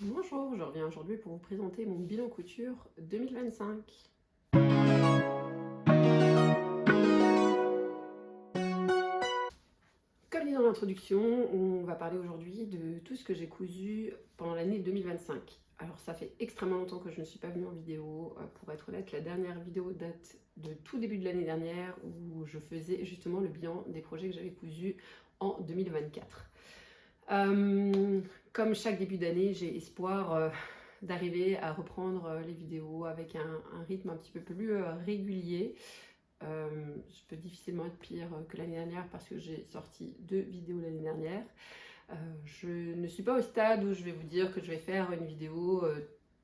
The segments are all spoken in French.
Bonjour, je reviens aujourd'hui pour vous présenter mon bilan couture 2025. Comme dit dans l'introduction, on va parler aujourd'hui de tout ce que j'ai cousu pendant l'année 2025. Alors ça fait extrêmement longtemps que je ne suis pas venue en vidéo. Pour être honnête, la dernière vidéo date de tout début de l'année dernière où je faisais justement le bilan des projets que j'avais cousus en 2024. Comme chaque début d'année, j'ai espoir d'arriver à reprendre les vidéos avec un rythme un petit peu plus régulier. Je peux difficilement être pire que l'année dernière parce que j'ai sorti 2 vidéos l'année dernière. Je ne suis pas au stade où je vais vous dire que je vais faire une vidéo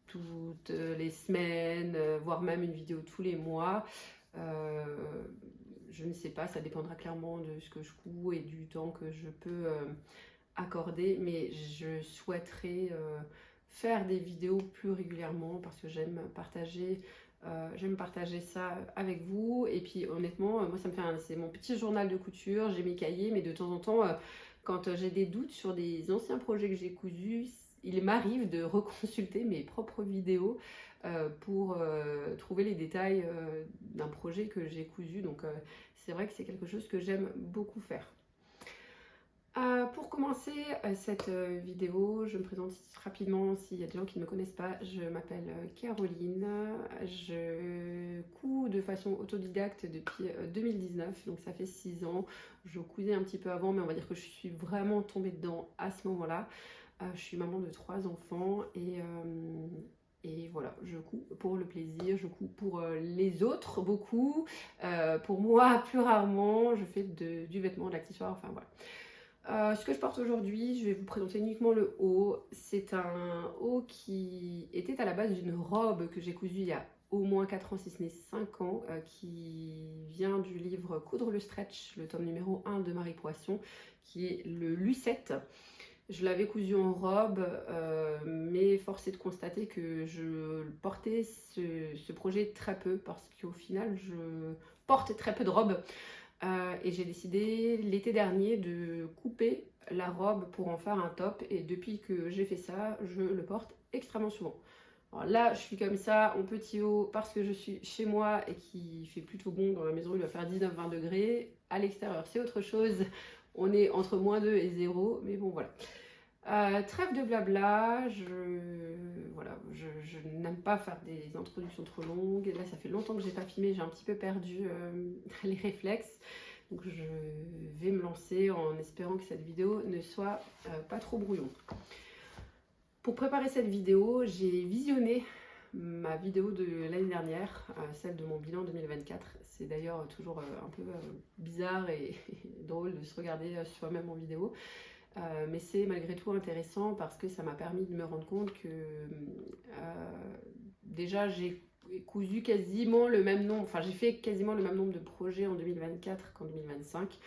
toutes les semaines, voire même une vidéo tous les mois. Je ne sais pas, ça dépendra clairement de ce que je couds et du temps que je peux accorder, mais je souhaiterais faire des vidéos plus régulièrement parce que j'aime partager ça avec vous. Et puis honnêtement, moi ça me fait c'est mon petit journal de couture, j'ai mes cahiers, mais de temps en temps, quand j'ai des doutes sur des anciens projets que j'ai cousus, il m'arrive de reconsulter mes propres vidéos pour trouver les détails d'un projet que j'ai cousu. Donc c'est vrai que c'est quelque chose que j'aime beaucoup faire. Pour commencer cette vidéo, je me présente rapidement s'il y a des gens qui ne me connaissent pas. Je m'appelle Caroline, je couds de façon autodidacte depuis 2019, donc ça fait 6 ans. Je cousais un petit peu avant, mais on va dire que je suis vraiment tombée dedans à ce moment-là. Je suis maman de 3 enfants et voilà, je couds pour le plaisir, je couds pour les autres beaucoup, pour moi plus rarement, je fais du vêtement, de l'accessoire, enfin voilà. Ce que je porte aujourd'hui, je vais vous présenter uniquement le haut. C'est un haut qui était à la base d'une robe que j'ai cousue il y a au moins 4 ans, si ce n'est 5 ans, qui vient du livre Coudre le stretch, le tome numéro 1 de Marie Poisson, qui est le Lucette. Je l'avais cousu en robe, mais force est de constater que je portais ce projet très peu, parce qu'au final, je porte très peu de robes. Et j'ai décidé l'été dernier de couper la robe pour en faire un top, et depuis que j'ai fait ça, je le porte extrêmement souvent. Alors là, je suis comme ça en petit haut parce que je suis chez moi et qu'il fait plutôt bon dans la maison, il va faire 19-20 degrés. À l'extérieur, c'est autre chose, on est entre -2 et 0, mais bon voilà. Trêve de blabla, je n'aime pas faire des introductions trop longues. Là, ça fait longtemps que j'ai pas filmé, j'ai un petit peu perdu les réflexes. Donc je vais me lancer en espérant que cette vidéo ne soit pas trop brouillon. Pour préparer cette vidéo, j'ai visionné ma vidéo de l'année dernière, celle de mon bilan 2024. C'est d'ailleurs toujours un peu bizarre et drôle de se regarder soi-même en vidéo. Mais c'est malgré tout intéressant parce que ça m'a permis de me rendre compte que déjà j'ai cousu quasiment le même nombre, enfin j'ai fait quasiment le même nombre de projets en 2024 qu'en 2025,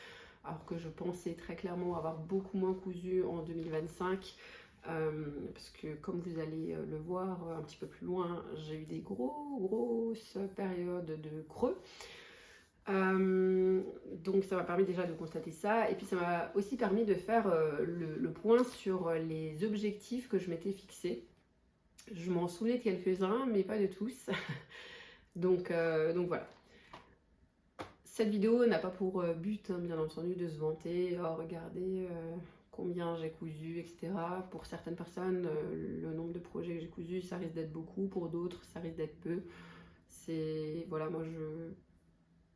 alors que je pensais très clairement avoir beaucoup moins cousu en 2025, parce que comme vous allez le voir un petit peu plus loin, j'ai eu des grosses périodes de creux. Donc ça m'a permis déjà de constater ça, et puis ça m'a aussi permis de faire le point sur les objectifs que je m'étais fixés. Je m'en souvenais de quelques-uns, mais pas de tous. donc voilà. Cette vidéo n'a pas pour but, hein, bien entendu, de se vanter, oh regardez combien j'ai cousu, etc. Pour certaines personnes, le nombre de projets que j'ai cousus, ça risque d'être beaucoup, pour d'autres, ça risque d'être peu. C'est, voilà, moi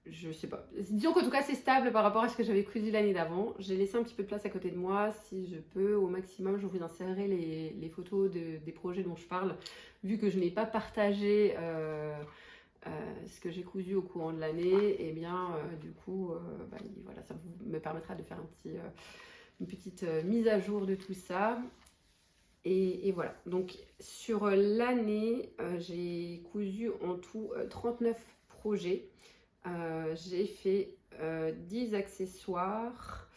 je sais pas. Disons qu'en tout cas c'est stable par rapport à ce que j'avais cousu l'année d'avant. J'ai laissé un petit peu de place à côté de moi. Si je peux, au maximum, je vous insérerai les photos des projets dont je parle. Vu que je n'ai pas partagé ce que j'ai cousu au courant de l'année, et bien du coup, voilà, ça me permettra de faire une petite mise à jour de tout ça. Et voilà. Donc sur l'année, j'ai cousu en tout 39 projets. J'ai fait 10 accessoires,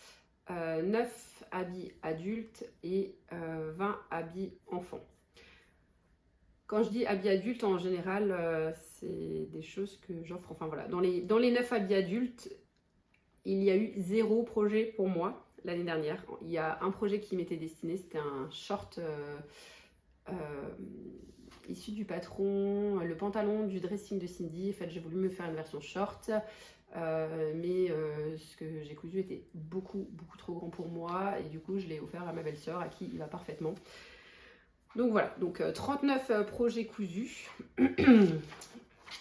9 habits adultes et 20 habits enfants. Quand je dis habits adultes, en général, c'est des choses que j'offre. Enfin voilà, dans les 9 habits adultes, il y a eu 0 projet pour moi l'année dernière. Il y a un projet qui m'était destiné, c'était un short issu du patron, le pantalon du dressing de Cindy. En fait, j'ai voulu me faire une version short, mais ce que j'ai cousu était beaucoup trop grand pour moi, et du coup je l'ai offert à ma belle-sœur à qui il va parfaitement. Donc voilà, donc 39 projets cousus.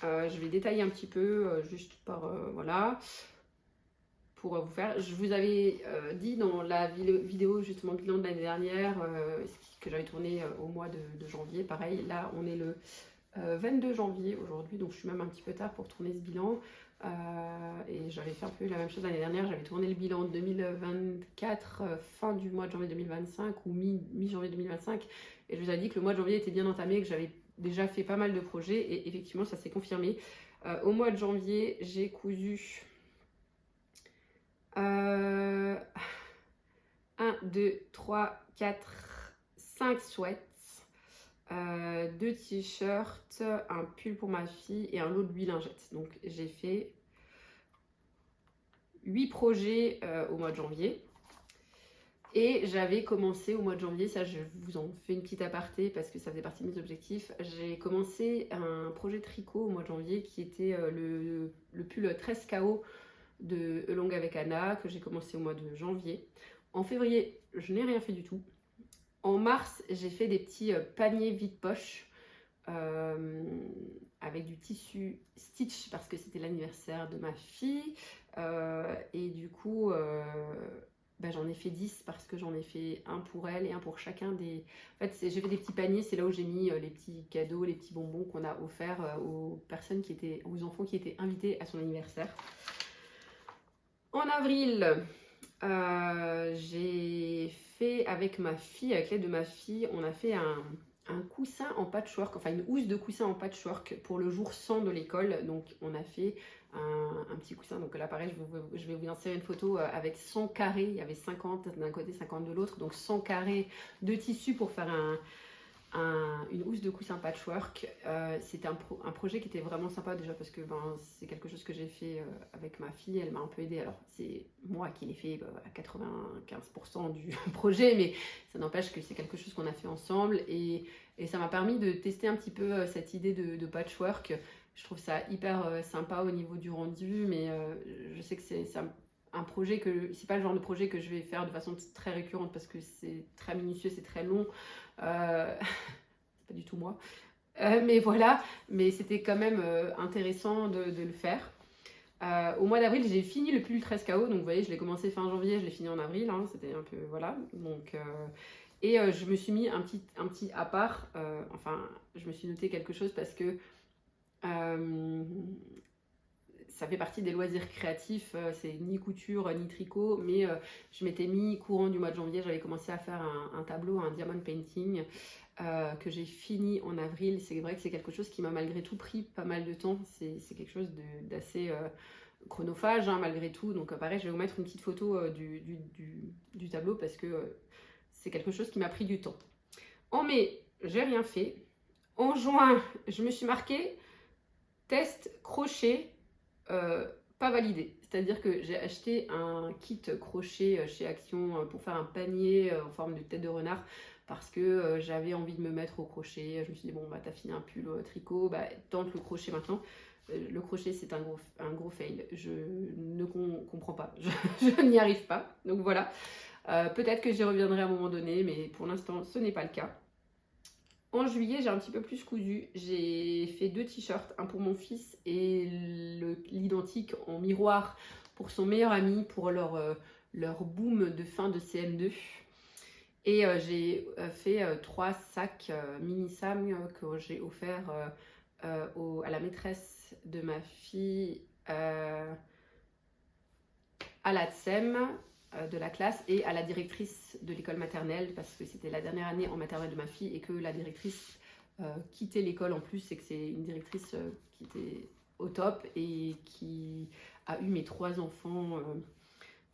Je vais détailler un petit peu, juste par voilà, pour vous faire. Je vous avais dit dans la vidéo justement bilan de l'année dernière, que j'avais tourné au mois de janvier. Pareil, là on est le 22 janvier aujourd'hui, donc je suis même un petit peu tard pour tourner ce bilan. Et j'avais fait un peu la même chose l'année dernière. J'avais tourné le bilan 2024 fin du mois de janvier 2025 ou mi-janvier 2025, et je vous avais dit que le mois de janvier était bien entamé, que j'avais déjà fait pas mal de projets, et effectivement ça s'est confirmé. Au mois de janvier, j'ai cousu 1, 2, 3, 4, 5 sweats, 2 t-shirts, un pull pour ma fille et un lot de 8 lingettes. Donc j'ai fait 8 projets au mois de janvier. Et j'avais commencé au mois de janvier, ça je vous en fais une petite aparté parce que ça faisait partie de mes objectifs. J'ai commencé un projet tricot au mois de janvier qui était le pull 13 KO de Along avec Anna, que j'ai commencé au mois de janvier. En février, je n'ai rien fait du tout. En mars, j'ai fait des petits paniers vide-poche avec du tissu Stitch parce que c'était l'anniversaire de ma fille. Et du coup, j'en ai fait 10 parce que j'en ai fait un pour elle et un pour chacun des... En fait, j'ai fait des petits paniers, c'est là où j'ai mis les petits cadeaux, les petits bonbons qu'on a offerts aux personnes qui étaient, aux enfants qui étaient invités à son anniversaire. En avril, j'ai fait avec ma fille, avec l'aide de ma fille, on a fait un coussin en patchwork, enfin une housse de coussin en patchwork pour le jour 100 de l'école. Donc on a fait un petit coussin, donc là pareil je vais vous insérer une photo avec 100 carrés, il y avait 50 d'un côté, 50 de l'autre, donc 100 carrés de tissu pour faire une housse de coussin patchwork. C'était un projet qui était vraiment sympa déjà parce que c'est quelque chose que j'ai fait avec ma fille, elle m'a un peu aidée. Alors c'est moi qui l'ai fait à 95% du projet, mais ça n'empêche que c'est quelque chose qu'on a fait ensemble, et ça m'a permis de tester un petit peu cette idée de patchwork. Je trouve ça hyper sympa au niveau du rendu, mais je sais que c'est un projet que c'est pas le genre de projet que je vais faire de façon très récurrente parce que c'est très minutieux, c'est très long. C'est pas du tout moi. Mais voilà, mais c'était quand même intéressant de le faire. Au mois d'avril, j'ai fini le pull 13 KO, donc vous voyez, je l'ai commencé fin janvier, je l'ai fini en avril, hein, c'était un peu, voilà. Donc, et je me suis mis un petit à part, enfin, je me suis noté quelque chose parce que ça fait partie des loisirs créatifs, c'est ni couture ni tricot, mais je m'étais mis courant du mois de janvier, j'avais commencé à faire un tableau, un diamond painting, que j'ai fini en avril. C'est vrai que c'est quelque chose qui m'a malgré tout pris pas mal de temps, c'est quelque chose d'assez chronophage hein, malgré tout, donc pareil je vais vous mettre une petite photo du tableau parce que c'est quelque chose qui m'a pris du temps. En mai, j'ai rien fait. En juin, je me suis marqué test crochet pas validé, c'est-à-dire que j'ai acheté un kit crochet chez Action pour faire un panier en forme de tête de renard parce que j'avais envie de me mettre au crochet. Je me suis dit bon t'as fini un pull tricot, tente le crochet maintenant. Le crochet c'est un gros fail, je ne comprends pas, je n'y arrive pas, donc voilà. Peut-être que j'y reviendrai à un moment donné, mais pour l'instant ce n'est pas le cas. En juillet, j'ai un petit peu plus cousu. J'ai fait 2 t-shirts, un pour mon fils et l'identique en miroir pour son meilleur ami pour leur boom de fin de CM2. Et j'ai fait 3 sacs mini Sam que j'ai offert à la maîtresse de ma fille à la TSEM de la classe et à la directrice de l'école maternelle parce que c'était la dernière année en maternelle de ma fille et que la directrice quittait l'école en plus, et que c'est une directrice qui était au top et qui a eu mes 3 enfants,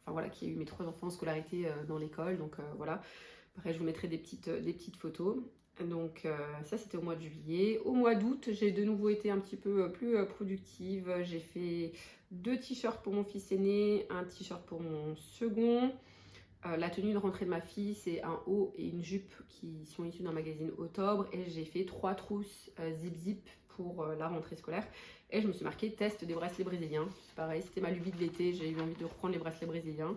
enfin voilà, qui a eu mes 3 enfants en scolarité dans l'école, donc voilà. Pareil, je vous mettrai des petites photos. Donc ça c'était au mois de juillet. Au mois d'août, j'ai de nouveau été un petit peu plus productive. J'ai fait 2 t-shirts pour mon fils aîné, un t-shirt pour mon second, La tenue de rentrée de ma fille, c'est un haut et une jupe qui sont issus d'un magazine Octobre. Et j'ai fait 3 trousses zip-zip pour la rentrée scolaire. Et je me suis marqué test des bracelets brésiliens. C'est pareil, c'était ma lubie de l'été. J'ai eu envie de reprendre les bracelets brésiliens.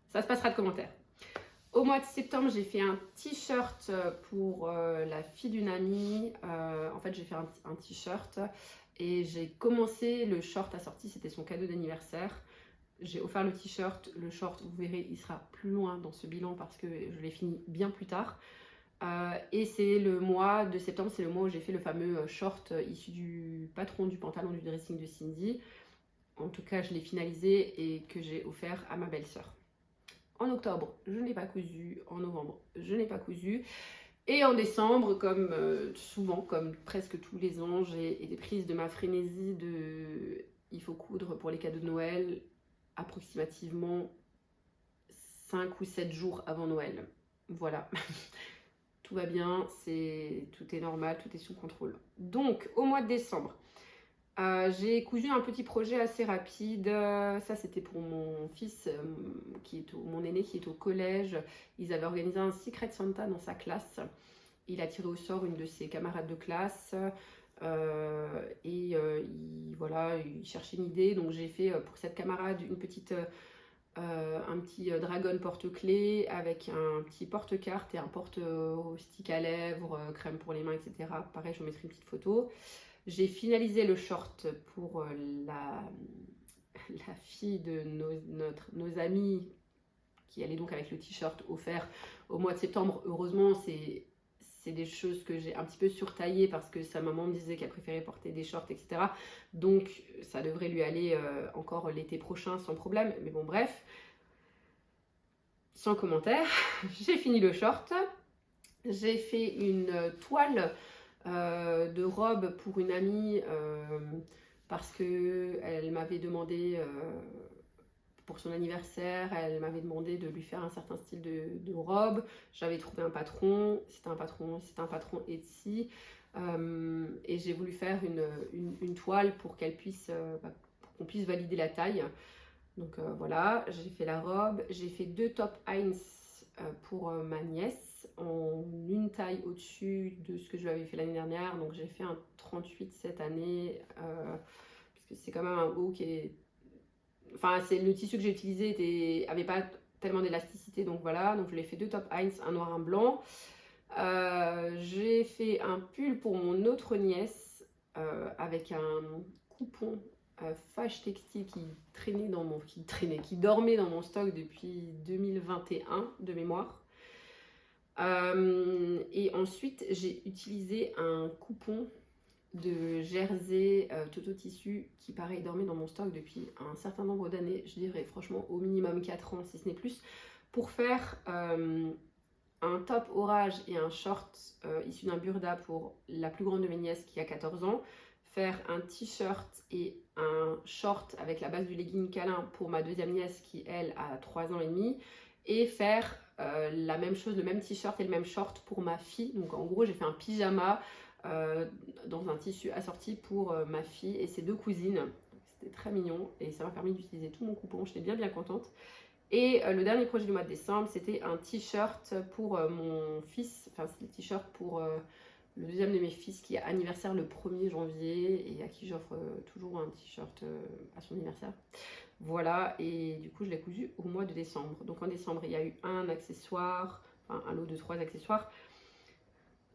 Ça se passera de commentaires. Au mois de septembre, j'ai fait un t-shirt pour la fille d'une amie. En fait, j'ai fait un t-shirt et j'ai commencé le short assorti. C'était son cadeau d'anniversaire. J'ai offert le t-shirt. Le short, vous verrez, il sera plus loin dans ce bilan parce que je l'ai fini bien plus tard. Et c'est le mois de septembre, c'est le mois où j'ai fait le fameux short issu du patron du pantalon du dressing de Cindy. En tout cas, je l'ai finalisé et que j'ai offert à ma belle-sœur. En octobre, je n'ai pas cousu. En novembre, je n'ai pas cousu. Et en décembre, comme souvent, comme presque tous les ans, j'ai été prise de ma frénésie de il faut coudre pour les cadeaux de Noël approximativement 5 ou 7 jours avant Noël. Voilà. Tout va bien, tout est normal, tout est sous contrôle. Donc, au mois de décembre, j'ai cousu un petit projet assez rapide. Ça, c'était pour mon fils, mon aîné qui est au collège. Ils avaient organisé un Secret Santa dans sa classe. Il a tiré au sort une de ses camarades de classe. Voilà, il cherchait une idée. Donc, j'ai fait pour cette camarade un petit dragon porte-clés avec un petit porte-carte et un porte-stick à lèvres, crème pour les mains, etc. Pareil, je vous mettrai une petite photo. J'ai finalisé le short pour la fille de nos amis qui allait donc avec le t-shirt offert au mois de septembre. Heureusement, c'est des choses que j'ai un petit peu surtaillées parce que sa maman me disait qu'elle préférait porter des shorts, etc. Donc, ça devrait lui aller encore l'été prochain sans problème. Mais bon, bref, sans commentaire. J'ai fini le short. J'ai fait une toile de robe pour une amie parce qu'elle m'avait demandé pour son anniversaire, elle m'avait demandé de lui faire un certain style de robe. J'avais trouvé un patron, c'était un patron Etsy et j'ai voulu faire une toile pour qu'elle puisse, pour qu'on puisse valider la taille. Donc voilà, j'ai fait la robe, j'ai fait 2 top Heinz pour ma nièce en une taille au-dessus de ce que je lui avais fait l'année dernière. Donc j'ai fait un 38 cette année puisque c'est quand même un haut qui est... Enfin, le tissu que j'ai utilisé avait pas tellement d'élasticité, donc voilà. Donc je l'ai fait 2 top Heinz, un noir, un blanc. J'ai fait un pull pour mon autre nièce avec un coupon Fâche Textile qui dormait dans mon stock depuis 2021 de mémoire. Et ensuite j'ai utilisé un coupon de jersey Toto Tissu qui pareil dormait dans mon stock depuis un certain nombre d'années, je dirais franchement au minimum 4 ans si ce n'est plus, pour faire un top orage et un short issu d'un burda pour la plus grande de mes nièces qui a 14 ans, faire un t-shirt et un short avec la base du legging câlin pour ma deuxième nièce qui elle a 3 ans et demi, et faire la même chose, le même t-shirt et le même short pour ma fille. Donc en gros j'ai fait un pyjama dans un tissu assorti pour ma fille et ses 2 cousines. C'était très mignon et ça m'a permis d'utiliser tout mon coupon, j'étais bien contente. Et le dernier projet du mois de décembre, c'était un t-shirt pour mon fils, enfin c'est le t-shirt pour le deuxième de mes fils qui a anniversaire le 1er janvier et à qui j'offre toujours un t-shirt à son anniversaire. Voilà, et du coup je l'ai cousu au mois de décembre. Donc en décembre, il y a eu un accessoire, enfin un lot de 3 accessoires.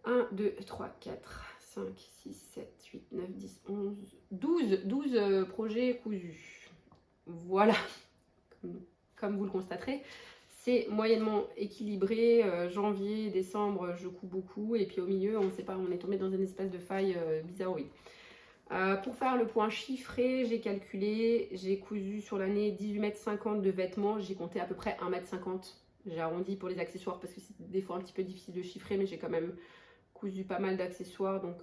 1, 2, 3, 4, 5, 6, 7, 8, 9, 10, 11, 12 projets cousus. Voilà, comme vous le constaterez, c'est moyennement équilibré. Janvier, décembre, je couds beaucoup. Et puis au milieu, on ne sait pas, on est tombé dans une espèce de faille bizarroïde. Pour faire le point chiffré, j'ai calculé, j'ai cousu sur l'année 18,50 m de vêtements. J'ai compté à peu près 1,50 m. J'ai arrondi pour les accessoires parce que c'est des fois un petit peu difficile de chiffrer, mais j'ai quand même cousu pas mal d'accessoires, donc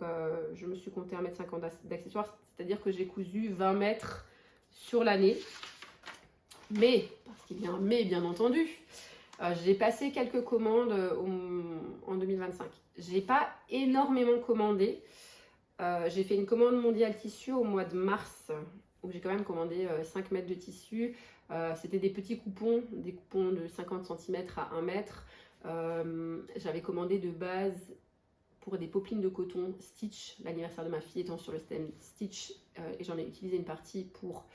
je me suis compté 1,50 m d'accessoires, c'est-à-dire que j'ai cousu 20 mètres sur l'année. Mais, parce qu'il y a un mais bien entendu, j'ai passé quelques commandes en 2025. J'ai pas énormément commandé. J'ai fait une commande mondiale tissu au mois de mars où j'ai quand même commandé 5 mètres de tissu. C'était des petits coupons, des coupons de 50 cm à 1 mètre. J'avais commandé de base pour des popelines de coton Stitch, l'anniversaire de ma fille étant sur le thème Stitch, et j'en ai utilisé une partie pour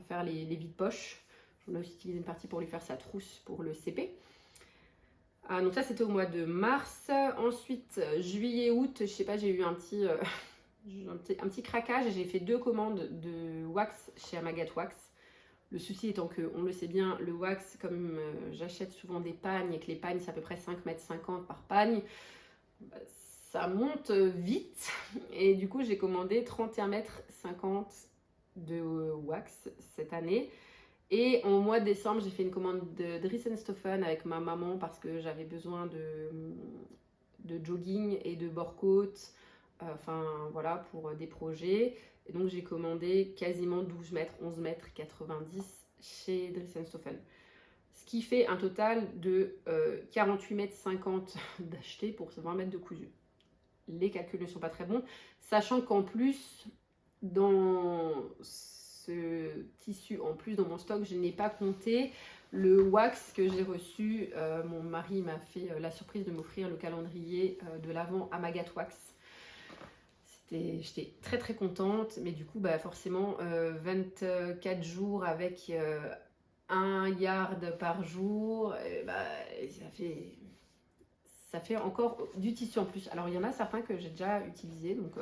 faire les vides-poches. J'en ai aussi utilisé une partie pour lui faire sa trousse pour le CP. Donc ça c'était au mois de mars. Ensuite juillet, août, je sais pas, j'ai eu un petit craquage et j'ai fait 2 commandes de wax chez Amagat Wax. Le souci étant que, on le sait bien, le wax, comme j'achète souvent des pagnes et que les pagnes c'est à peu près 5,50 m par pagne, ça monte vite. Et du coup j'ai commandé 31,50 m de wax cette année. Et en mois de décembre, j'ai fait une commande de Dries&Stoffen avec ma maman parce que j'avais besoin de jogging et de bord-côte, enfin voilà, pour des projets. Et donc j'ai commandé quasiment 12 mètres, 11 mètres 90 chez Dries&Stoffen. Ce qui fait un total de 48,50 m d'acheté pour 20 mètres de cousu. Les calculs ne sont pas très bons, sachant qu'en plus, dans ce tissu, en plus dans mon stock, je n'ai pas compté le wax que j'ai reçu. Mon mari m'a fait la surprise de m'offrir le calendrier de l'Avent Amagat Wax. J'étais très très contente, mais du coup forcément 24 jours avec 1 yard par jour, ça fait encore du tissu en plus. Alors il y en a certains que j'ai déjà utilisés, donc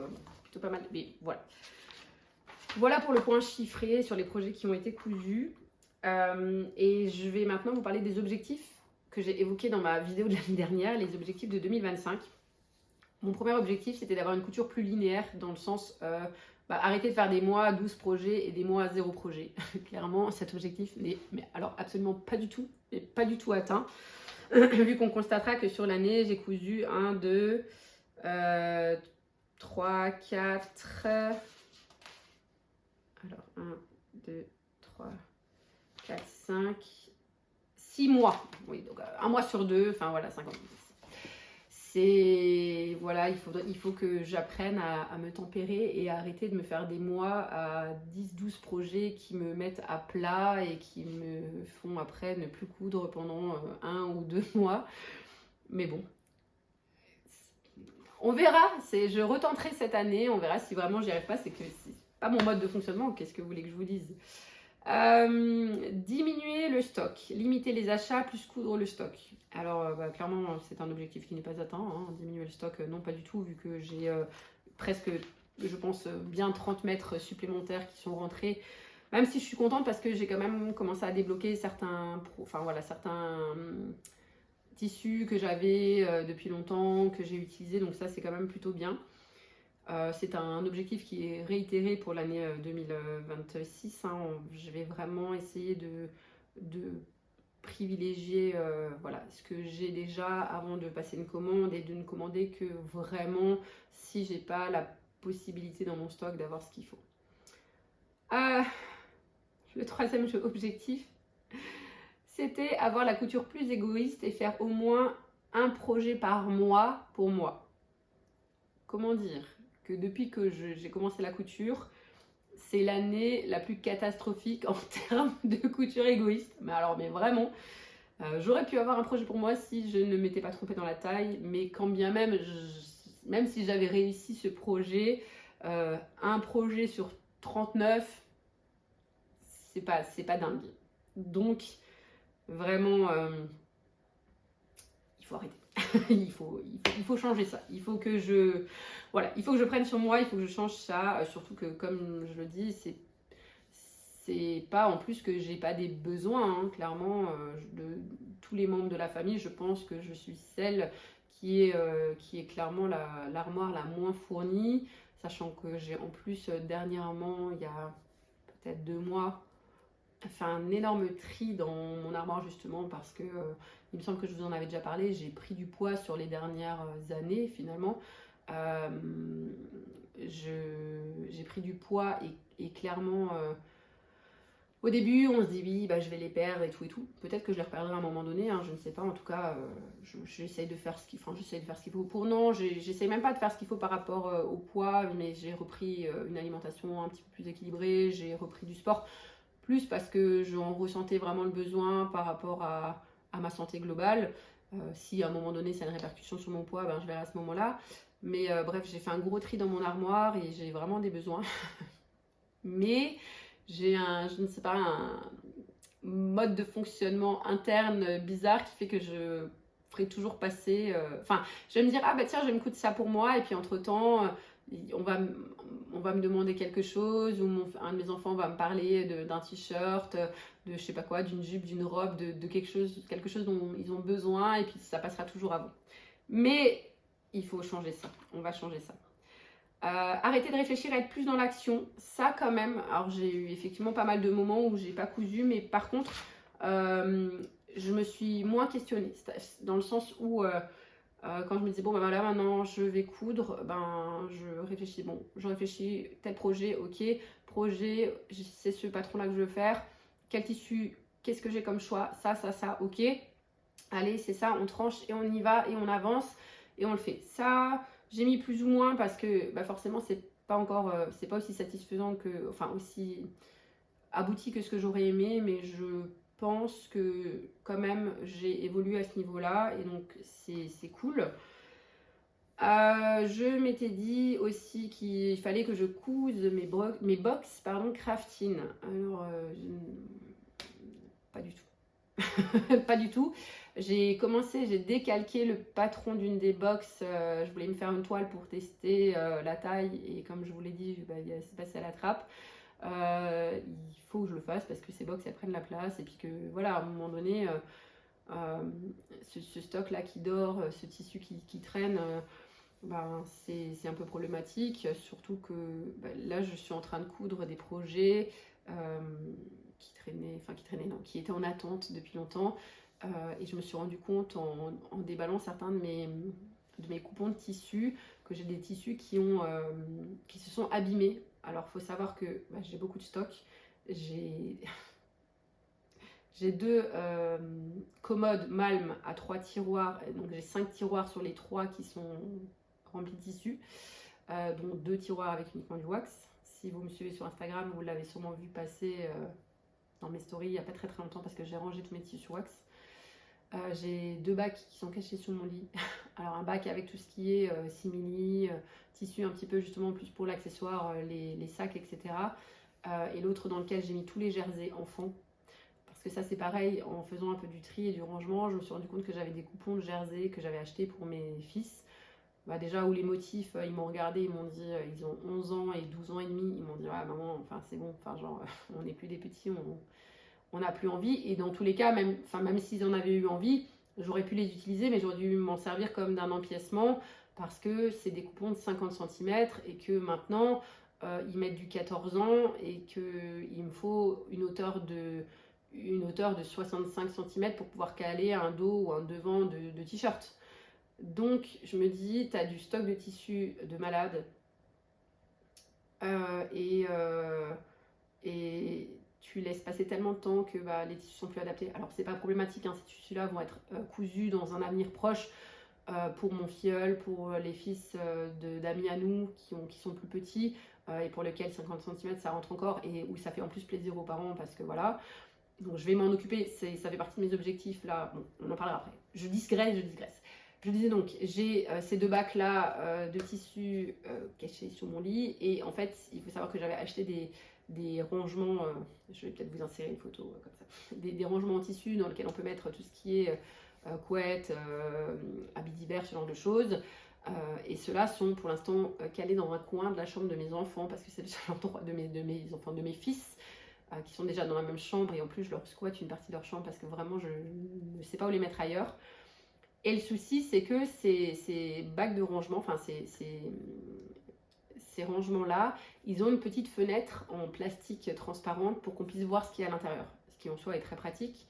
plutôt pas mal, mais voilà. Voilà pour le point chiffré sur les projets qui ont été cousus. Et je vais maintenant vous parler des objectifs que j'ai évoqués dans ma vidéo de l'année dernière, les objectifs de 2025. Mon premier objectif, c'était d'avoir une couture plus linéaire, dans le sens arrêter de faire des mois à 12 projets et des mois à 0 projet. Clairement, cet objectif n'est alors absolument pas du tout atteint. Vu qu'on constatera que sur l'année, j'ai cousu 1, 2, 3, 4... Alors, 1, 2, 3, 4, 5, 6 mois. Oui, donc 1 mois sur 2, enfin voilà, 50. C'est, voilà, il faut que j'apprenne à me tempérer et à arrêter de me faire des mois à 10-12 projets qui me mettent à plat et qui me font après ne plus coudre pendant 1 ou 2 mois. Mais bon, on verra. Je retenterai cette année, on verra si vraiment j'y arrive pas. C'est que c'est pas mon mode de fonctionnement. Qu'est-ce que vous voulez que je vous dise? Diminuer le stock, limiter les achats plus coudre le stock. Alors clairement c'est un objectif qui n'est pas atteint, hein. Diminuer le stock, non pas du tout, vu que j'ai presque, je pense, bien 30 mètres supplémentaires qui sont rentrés, même si je suis contente parce que j'ai quand même commencé à débloquer certains tissus que j'avais depuis longtemps, que j'ai utilisé, donc ça c'est quand même plutôt bien. C'est un objectif qui est réitéré pour l'année 2026. Hein. Je vais vraiment essayer de privilégier voilà, ce que j'ai déjà avant de passer une commande et de ne commander que vraiment si j'ai pas la possibilité dans mon stock d'avoir ce qu'il faut. Le troisième objectif, c'était avoir la couture plus égoïste et faire au moins un projet par mois pour moi. Comment dire ? Que depuis que j'ai commencé la couture, c'est l'année la plus catastrophique en termes de couture égoïste. Mais vraiment, j'aurais pu avoir un projet pour moi si je ne m'étais pas trompée dans la taille, mais quand bien même, même si j'avais réussi ce projet, un projet sur 39, c'est pas dingue. Donc, vraiment, il faut arrêter. il faut changer ça. Il faut que je prenne sur moi, il faut que je change ça. Surtout que, comme je le dis, c'est pas en plus que j'ai pas des besoins. Hein. Clairement, de tous les membres de la famille, je pense que je suis celle qui est clairement l'armoire la moins fournie. Sachant que j'ai en plus dernièrement, il y a peut-être 2 mois, fait un énorme tri dans mon armoire justement parce que il me semble que je vous en avais déjà parlé, j'ai pris du poids sur les dernières années finalement. J'ai pris du poids et clairement Au début, on se dit oui, bah, je vais les perdre et tout et tout. Peut-être que je les reperdrai à un moment donné, hein, je ne sais pas. En tout cas, j'essaye de faire ce qu'il faut. Enfin, j'essaye de faire ce qu'il faut pour non. J'essaye même pas de faire ce qu'il faut par rapport au poids, mais j'ai repris une alimentation un petit peu plus équilibrée. J'ai repris du sport, plus parce que j'en ressentais vraiment le besoin par rapport à ma santé globale. Si à un moment donné, ça a une répercussion sur mon poids, ben, je verrai à ce moment-là. Mais bref, j'ai fait un gros tri dans mon armoire et j'ai vraiment des besoins. Mais j'ai je ne sais pas, un mode de fonctionnement interne bizarre qui fait que je ferai toujours passer. Enfin, je vais me dire, ah bah tiens, je vais me coûter ça pour moi, et puis entre-temps, on va, on va me demander quelque chose, ou un de mes enfants va me parler d'un t-shirt, de je sais pas quoi, d'une jupe, d'une robe, de quelque chose dont ils ont besoin, et puis ça passera toujours avant. Mais il faut changer ça, on va changer ça. Arrêter de réfléchir à être plus dans l'action, ça quand même. Alors j'ai eu effectivement pas mal de moments où j'ai pas cousu, mais par contre je me suis moins questionnée, dans le sens où quand je me disais bon ben voilà, maintenant je vais coudre, ben je réfléchis tel projet, ok, projet, c'est ce patron là que je veux faire, quel tissu, qu'est-ce que j'ai comme choix, ça, ok, allez c'est ça, on tranche et on y va et on avance et on le fait. Ça j'ai mis plus ou moins parce que bah forcément c'est pas encore, c'est pas aussi satisfaisant que, enfin aussi abouti que ce que j'aurais aimé, mais je pense que quand même j'ai évolué à ce niveau-là et donc c'est cool. Je m'étais dit aussi qu'il fallait que je couse mes box crafting. Alors, pas du tout. Pas du tout. J'ai décalqué le patron d'une des box. Je voulais me faire une toile pour tester la taille et comme je vous l'ai dit, bah, c'est passé à la trappe. Il faut que je le fasse parce que ces box elles prennent la place et puis que voilà, à un moment donné, ce stock là qui dort, ce tissu qui traîne, ben, c'est un peu problématique, surtout que ben, là je suis en train de coudre des projets qui étaient en attente depuis longtemps, et je me suis rendu compte en déballant certains de mes coupons de tissus que j'ai des tissus qui se sont abîmés. Alors il faut savoir que ben, j'ai beaucoup de stock, j'ai deux commodes Malm à 3 tiroirs, donc j'ai 5 tiroirs sur les 3 qui sont remplis de tissus, dont 2 tiroirs avec uniquement du wax. Si vous me suivez sur Instagram, vous l'avez sûrement vu passer dans mes stories il n'y a pas très longtemps parce que j'ai rangé tous mes tissus wax. J'ai 2 bacs qui sont cachés sous mon lit. Alors un bac avec tout ce qui est simili, tissu un petit peu justement plus pour l'accessoire, les sacs, etc. Et l'autre dans lequel j'ai mis tous les jerseys enfants. Parce que ça c'est pareil, en faisant un peu du tri et du rangement, je me suis rendu compte que j'avais des coupons de jersey que j'avais achetés pour mes fils. Bah déjà où les motifs, ils m'ont regardé, ils m'ont dit, ils ont 11 ans et 12 ans et demi, ils m'ont dit ah maman, enfin c'est bon, enfin genre on n'est plus des petits, on n'a plus envie. Et dans tous les cas, même s'ils en avaient eu envie, j'aurais pu les utiliser, mais j'aurais dû m'en servir comme d'un empiècement parce que c'est des coupons de 50 cm et que maintenant ils mettent du 14 ans et qu'il me faut une hauteur de 65 cm pour pouvoir caler un dos ou un devant de t-shirt. Donc je me dis, tu as du stock de tissu de malade et tu laisses passer tellement de temps que bah, les tissus sont plus adaptés. Alors c'est pas problématique, hein, ces tissus-là vont être cousus dans un avenir proche pour mon filleul, pour les fils d'amis à nous qui sont plus petits et pour lesquels 50 cm ça rentre encore et où ça fait en plus plaisir aux parents parce que voilà. Donc je vais m'en occuper, ça fait partie de mes objectifs là, bon, on en parlera après. Je digresse. Je disais donc, j'ai ces 2 bacs là de tissu cachés sur mon lit et en fait il faut savoir que j'avais acheté des rangements, je vais peut-être vous insérer une photo comme ça, des rangements en tissu dans lesquels on peut mettre tout ce qui est couette, habits d'hiver, ce genre de choses. Et ceux-là sont pour l'instant calés dans un coin de la chambre de mes enfants parce que c'est le seul endroit de mes fils qui sont déjà dans la même chambre et en plus je leur squatte une partie de leur chambre parce que vraiment je ne sais pas où les mettre ailleurs. Et le souci c'est que ces bacs de rangement, enfin ces rangements-là, ils ont une petite fenêtre en plastique transparente pour qu'on puisse voir ce qu'il y a à l'intérieur, ce qui en soi est très pratique.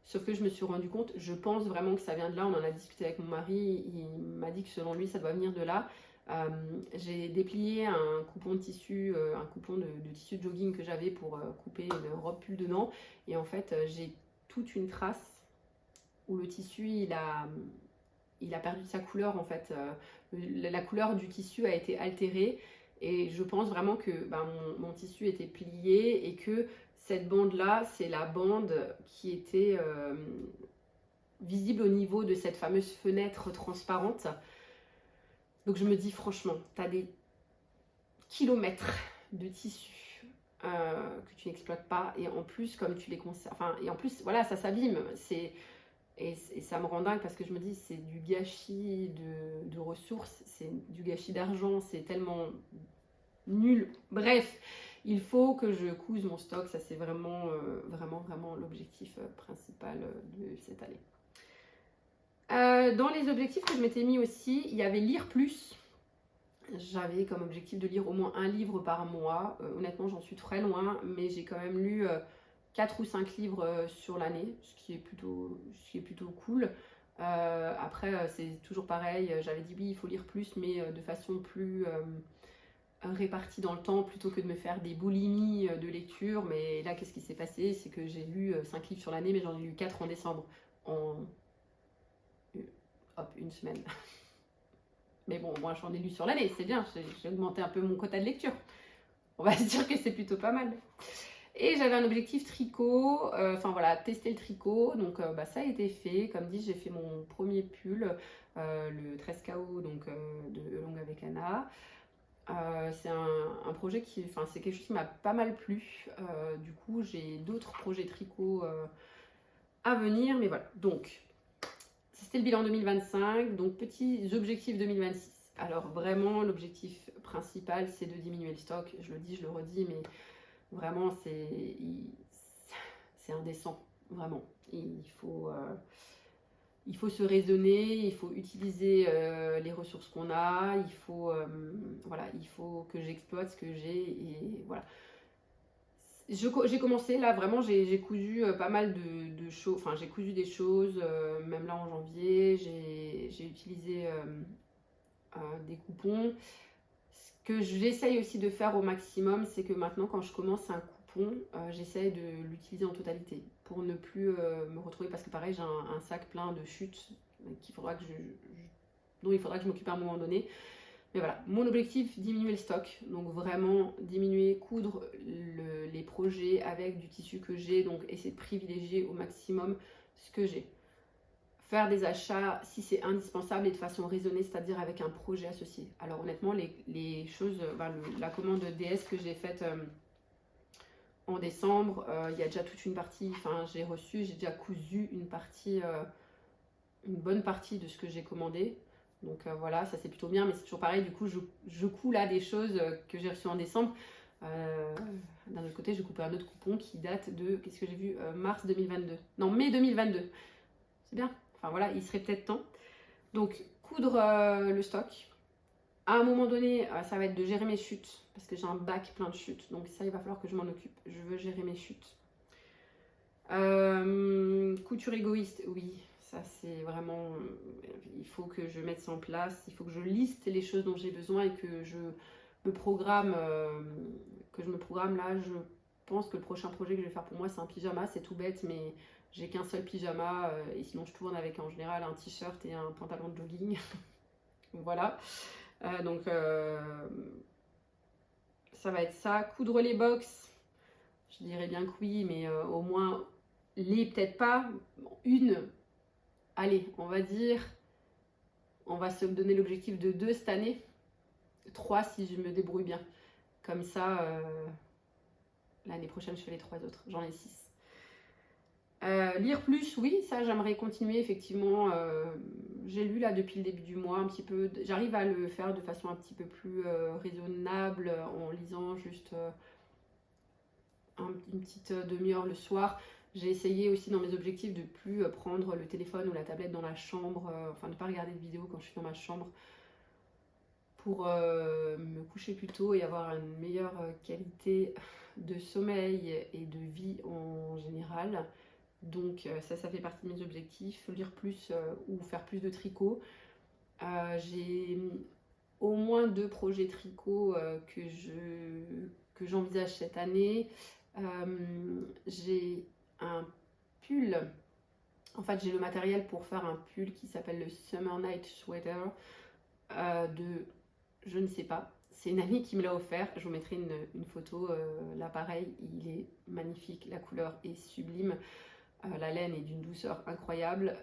Sauf que je me suis rendu compte, je pense vraiment que ça vient de là, on en a discuté avec mon mari, il m'a dit que selon lui ça doit venir de là. J'ai déplié un coupon de tissu, un coupon de tissu de jogging que j'avais pour couper une robe pull dedans. Et en fait, j'ai toute une trace où le tissu, il a perdu sa couleur en fait. La couleur du tissu a été altérée. Et je pense vraiment que mon tissu était plié et que cette bande-là, c'est la bande qui était visible au niveau de cette fameuse fenêtre transparente. Donc je me dis franchement, tu as des kilomètres de tissu que tu n'exploites pas et en plus comme tu les conserves, enfin et en plus voilà ça s'abîme, et ça me rend dingue parce que je me dis c'est du gâchis de ressources, c'est du gâchis d'argent, c'est tellement nul. Bref, il faut que je couse mon stock, ça c'est vraiment vraiment l'objectif principal de cette année. Dans les objectifs que je m'étais mis aussi, il y avait lire plus. J'avais comme objectif de lire au moins un livre par mois. Honnêtement, j'en suis très loin, mais j'ai quand même lu 4 ou 5 livres sur l'année, ce qui est plutôt cool. Après, c'est toujours pareil. J'avais dit oui, il faut lire plus, mais de façon plus répartie dans le temps, plutôt que de me faire des boulimies de lecture. Mais là, qu'est-ce qui s'est passé? C'est que j'ai lu 5 livres sur l'année, mais j'en ai lu 4 en décembre. Une semaine. Mais bon, moi j'en ai lu sur l'année, c'est bien, j'ai augmenté un peu mon quota de lecture. On va se dire que c'est plutôt pas mal. Et j'avais un objectif tricot, enfin voilà, tester le tricot, donc ça a été fait. Comme dit, j'ai fait mon premier pull, le 13KO, donc de Longue avec Anna. C'est un projet qui, enfin c'est quelque chose qui m'a pas mal plu. Du coup, j'ai d'autres projets tricot à venir, mais voilà. Donc, c'était le bilan 2025, donc petits objectifs 2026. Alors vraiment, l'objectif principal, c'est de diminuer le stock. Je le dis, je le redis, mais vraiment, c'est indécent. Vraiment. Il faut se raisonner, il faut utiliser les ressources qu'on a, voilà, il faut que j'exploite ce que j'ai, et voilà. J'ai commencé là, vraiment j'ai cousu pas mal de choses, enfin j'ai cousu des choses, même là en janvier, j'ai utilisé des coupons. Ce que j'essaye aussi de faire au maximum, c'est que maintenant quand je commence un coupon, j'essaye de l'utiliser en totalité pour ne plus me retrouver, parce que pareil j'ai un sac plein de chutes dont il faudra que je m'occupe à un moment donné. Mais voilà, mon objectif, diminuer le stock, donc vraiment diminuer, coudre les projets avec du tissu que j'ai, donc essayer de privilégier au maximum ce que j'ai. Faire des achats si c'est indispensable et de façon raisonnée, c'est-à-dire avec un projet associé. Alors honnêtement, les choses, la commande DS que j'ai faite en décembre, il y a déjà toute une partie, enfin j'ai déjà cousu une partie, une bonne partie de ce que j'ai commandé. Donc voilà, ça c'est plutôt bien, mais c'est toujours pareil, du coup je couds là des choses que j'ai reçues en décembre. D'un autre côté, je coupe un autre coupon qui date de, qu'est-ce que j'ai vu, mars 2022. Non, mai 2022. C'est bien, enfin voilà, il serait peut-être temps. Donc coudre le stock. À un moment donné, ça va être de gérer mes chutes, parce que j'ai un bac plein de chutes, donc ça il va falloir que je m'en occupe. Je veux gérer mes chutes. Couture égoïste, oui. Ça c'est vraiment, il faut que je mette ça en place, il faut que je liste les choses dont j'ai besoin et que je me programme, là. Je pense que le prochain projet que je vais faire pour moi c'est un pyjama, c'est tout bête, mais j'ai qu'un seul pyjama et sinon je tourne avec en général un t-shirt et un pantalon de jogging. Voilà, donc ça va être ça. Coudre les box, je dirais bien que oui, mais au moins peut-être pas, une. Allez, on va se donner l'objectif de 2 cette année. 3 si je me débrouille bien. Comme ça, l'année prochaine, je fais les 3 autres. J'en ai 6. Lire plus, oui, ça j'aimerais continuer effectivement. J'ai lu là depuis le début du mois un petit peu. J'arrive à le faire de façon un petit peu plus raisonnable en lisant juste une petite demi-heure le soir. J'ai essayé aussi dans mes objectifs de plus prendre le téléphone ou la tablette dans la chambre, enfin ne pas regarder de vidéos quand je suis dans ma chambre, pour me coucher plus tôt et avoir une meilleure qualité de sommeil et de vie en général. Donc ça fait partie de mes objectifs, lire plus ou faire plus de tricot. J'ai au moins 2 projets tricot que j'envisage cette année. J'ai un pull, en fait j'ai le matériel pour faire un pull qui s'appelle le Summer Night Sweater de je ne sais pas. C'est une amie qui me l'a offert. Je vous mettrai une photo. L'appareil, il est magnifique. La couleur est sublime. La laine est d'une douceur incroyable.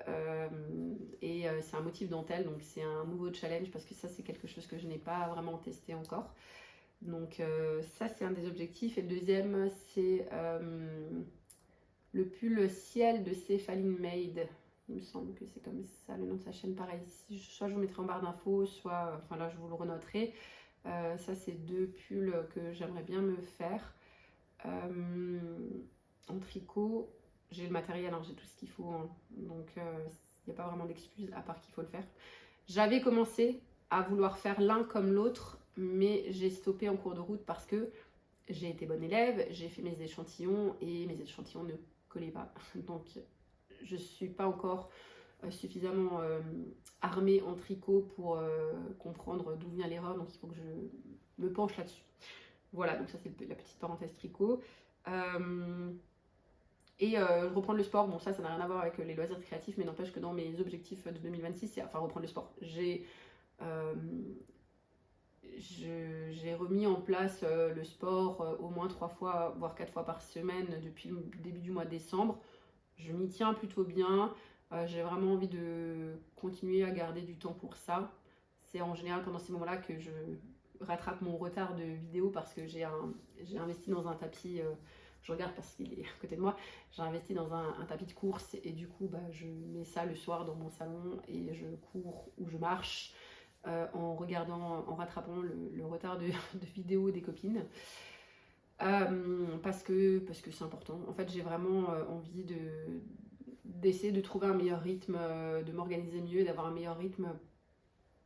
Et c'est un motif dentelle. Donc, c'est un nouveau challenge parce que ça, c'est quelque chose que je n'ai pas vraiment testé encore. Donc, ça, c'est un des objectifs. Et le deuxième, c'est le pull ciel de Céphaline Made. Il me semble que c'est comme ça le nom de sa chaîne. Pareil, soit je vous mettrai en barre d'infos, soit, enfin là je vous le renoterai. Ça c'est 2 pulls que j'aimerais bien me faire en tricot. J'ai le matériel, hein, j'ai tout ce qu'il faut, hein. Donc il n'y a pas vraiment d'excuse à part qu'il faut le faire. J'avais commencé à vouloir faire l'un comme l'autre, mais j'ai stoppé en cours de route parce que j'ai été bonne élève, j'ai fait mes échantillons et mes échantillons ne collaient pas. Donc je ne suis pas encore suffisamment armée en tricot pour comprendre d'où vient l'erreur, donc il faut que je me penche là-dessus. Voilà, donc ça c'est la petite parenthèse tricot. Je reprends le sport, bon ça n'a rien à voir avec les loisirs créatifs, mais n'empêche que dans mes objectifs de 2026, c'est enfin reprendre le sport. J'ai remis en place le sport au moins 3 fois, voire 4 fois par semaine depuis le début du mois de décembre. Je m'y tiens plutôt bien. J'ai vraiment envie de continuer à garder du temps pour ça. C'est en général pendant ces moments-là que je rattrape mon retard de vidéo parce que j'ai investi dans un tapis. Je regarde parce qu'il est à côté de moi. J'ai investi dans un tapis de course et du coup, je mets ça le soir dans mon salon et je cours ou je marche en rattrapant le retard de vidéo des copines. Parce que c'est important. En fait, j'ai vraiment envie d'essayer de trouver un meilleur rythme, de m'organiser mieux, d'avoir un meilleur rythme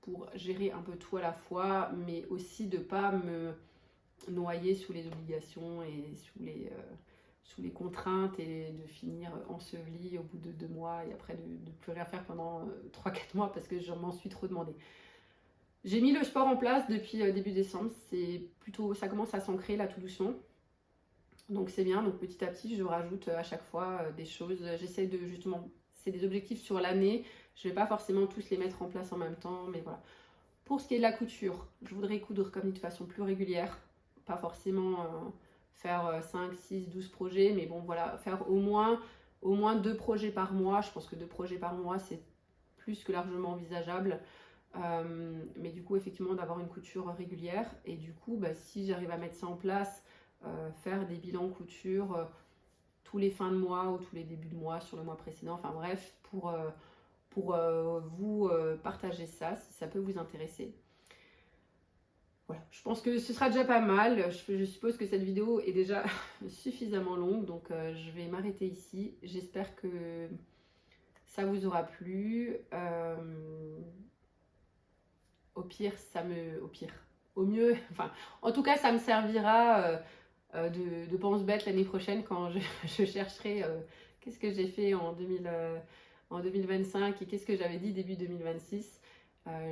pour gérer un peu tout à la fois, mais aussi de ne pas me noyer sous les obligations et sous les contraintes et de finir ensevelie au bout de 2 mois et après de plus rien faire pendant 3-4 mois parce que je m'en suis trop demandé. J'ai mis le sport en place depuis début décembre, ça commence à s'ancrer là tout doucement. Donc c'est bien, donc petit à petit je rajoute à chaque fois des choses. J'essaie de justement, c'est des objectifs sur l'année, je ne vais pas forcément tous les mettre en place en même temps, mais voilà. Pour ce qui est de la couture, je voudrais coudre comme de façon plus régulière, pas forcément faire 5, 6, 12 projets, mais bon voilà, faire au moins 2 projets par mois. Je pense que 2 projets par mois c'est plus que largement envisageable. Mais du coup effectivement d'avoir une couture régulière et du coup si j'arrive à mettre ça en place, faire des bilans couture tous les fins de mois ou tous les débuts de mois sur le mois précédent, enfin bref, pour vous partager ça si ça peut vous intéresser. Voilà, je pense que ce sera déjà pas mal. Je suppose que cette vidéo est déjà suffisamment longue, donc je vais m'arrêter ici. J'espère que ça vous aura plu. Au mieux, enfin, en tout cas, ça me servira de pense-bête l'année prochaine quand je chercherai qu'est-ce que j'ai fait en 2025 et qu'est-ce que j'avais dit début 2026.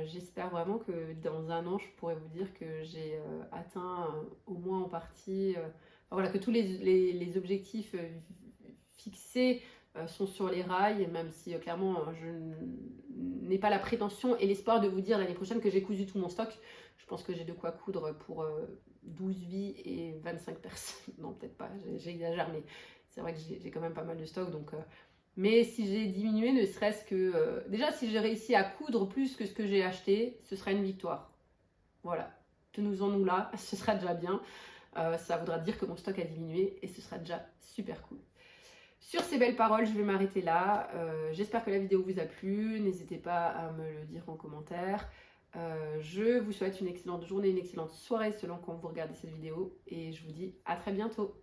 J'espère vraiment que dans un an, je pourrais vous dire que j'ai atteint au moins en partie, voilà, que tous les objectifs fixés sont sur les rails, même si clairement je n'ai pas la prétention et l'espoir de vous dire l'année prochaine que j'ai cousu tout mon stock. Je pense que j'ai de quoi coudre pour 12 vies et 25 personnes. Non, peut-être pas, j'exagère, mais c'est vrai que j'ai quand même pas mal de stock. Donc, mais si j'ai diminué, ne serait-ce que... déjà, si j'ai réussi à coudre plus que ce que j'ai acheté, ce sera une victoire. Voilà, tenons-en-nous là, ce sera déjà bien. Ça voudra dire que mon stock a diminué et ce sera déjà super cool. Sur ces belles paroles, je vais m'arrêter là. J'espère que la vidéo vous a plu. N'hésitez pas à me le dire en commentaire. Je vous souhaite une excellente journée, une excellente soirée selon quand vous regardez cette vidéo. Et je vous dis à très bientôt.